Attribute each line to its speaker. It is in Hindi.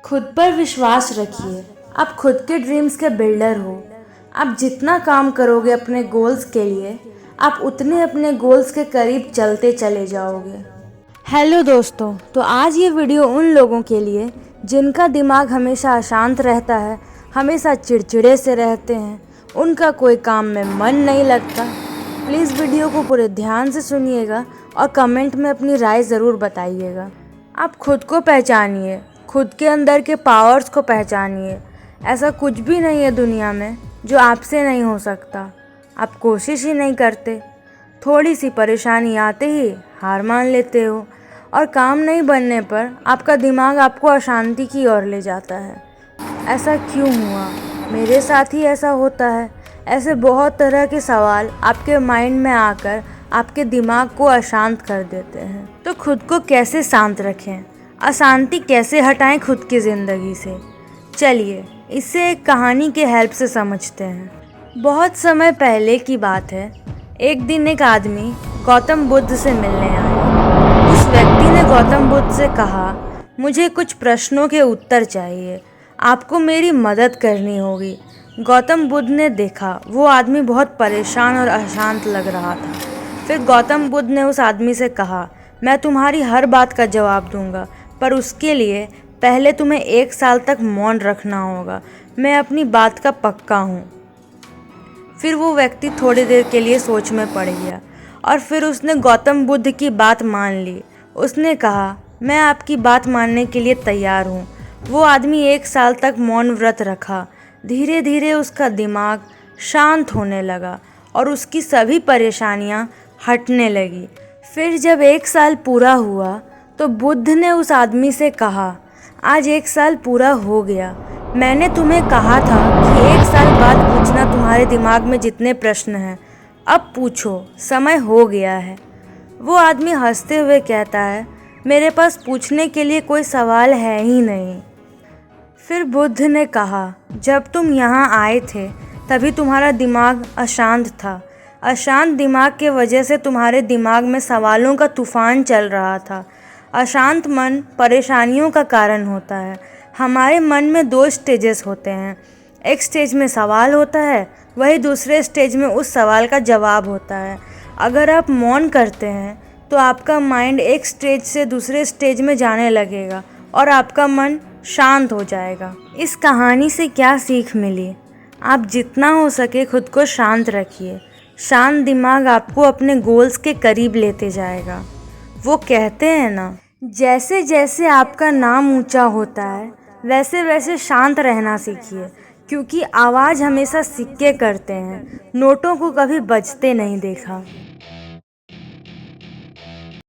Speaker 1: खुद पर विश्वास रखिए। आप खुद के ड्रीम्स के बिल्डर हो। आप जितना काम करोगे अपने गोल्स के लिए, आप उतने अपने गोल्स के करीब चलते चले जाओगे। हेलो दोस्तों, तो आज ये वीडियो उन लोगों के लिए जिनका दिमाग हमेशा अशांत रहता है, हमेशा चिड़चिड़े से रहते हैं, उनका कोई काम में मन नहीं लगता। प्लीज़ वीडियो को पूरे ध्यान से सुनिएगा और कमेंट में अपनी राय ज़रूर बताइएगा। आप खुद को पहचानिए, खुद के अंदर के पावर्स को पहचानिए। ऐसा कुछ भी नहीं है दुनिया में जो आपसे नहीं हो सकता। आप कोशिश ही नहीं करते। थोड़ी सी परेशानी आते ही हार मान लेते हो और काम नहीं बनने पर आपका दिमाग आपको अशांति की ओर ले जाता है। ऐसा क्यों हुआ? मेरे साथ ही ऐसा होता है। ऐसे बहुत तरह के सवाल आपके माइंड में आकर आपके दिमाग को अशांत कर देते हैं। तो खुद को कैसे शांत रखें? अशांति कैसे हटाएं खुद की ज़िंदगी से? चलिए इससे एक कहानी के हेल्प से समझते हैं। बहुत समय पहले की बात है। एक दिन एक आदमी गौतम बुद्ध से मिलने आया। उस व्यक्ति ने गौतम बुद्ध से कहा, मुझे कुछ प्रश्नों के उत्तर चाहिए, आपको मेरी मदद करनी होगी। गौतम बुद्ध ने देखा वो आदमी बहुत परेशान और अशांत लग रहा था। फिर गौतम बुद्ध ने उस आदमी से कहा, मैं तुम्हारी हर बात का जवाब दूंगा, पर उसके लिए पहले तुम्हें 1 साल तक मौन रखना होगा। मैं अपनी बात का पक्का हूँ। फिर वो व्यक्ति थोड़ी देर के लिए सोच में पड़ गया और फिर उसने गौतम बुद्ध की बात मान ली। उसने कहा, मैं आपकी बात मानने के लिए तैयार हूँ। वो आदमी 1 साल तक मौन व्रत रखा। धीरे धीरे उसका दिमाग शांत होने लगा और उसकी सभी परेशानियाँ हटने लगी। फिर जब 1 साल पूरा हुआ तो बुद्ध ने उस आदमी से कहा, आज 1 साल पूरा हो गया। मैंने तुम्हें कहा था कि 1 साल बाद पूछना तुम्हारे दिमाग में जितने प्रश्न हैं, अब पूछो, समय हो गया है। वो आदमी हंसते हुए कहता है, मेरे पास पूछने के लिए कोई सवाल है ही नहीं। फिर बुद्ध ने कहा, जब तुम यहाँ आए थे तभी तुम्हारा दिमाग अशांत था। अशांत दिमाग के वजह से तुम्हारे दिमाग में सवालों का तूफान चल रहा था। अशांत मन परेशानियों का कारण होता है। हमारे मन में 2 स्टेजेस होते हैं। एक स्टेज में सवाल होता है, वही दूसरे स्टेज में उस सवाल का जवाब होता है। अगर आप मौन करते हैं तो आपका माइंड एक स्टेज से दूसरे स्टेज में जाने लगेगा और आपका मन शांत हो जाएगा। इस कहानी से क्या सीख मिली? आप जितना हो सके खुद को शांत रखिए। शांत दिमाग आपको अपने गोल्स के करीब लेते जाएगा। वो कहते हैं ना, जैसे जैसे आपका नाम ऊंचा होता है वैसे वैसे शांत रहना सीखिए, क्योंकि आवाज़ हमेशा सिक्के करते हैं, नोटों को कभी बजते नहीं देखा।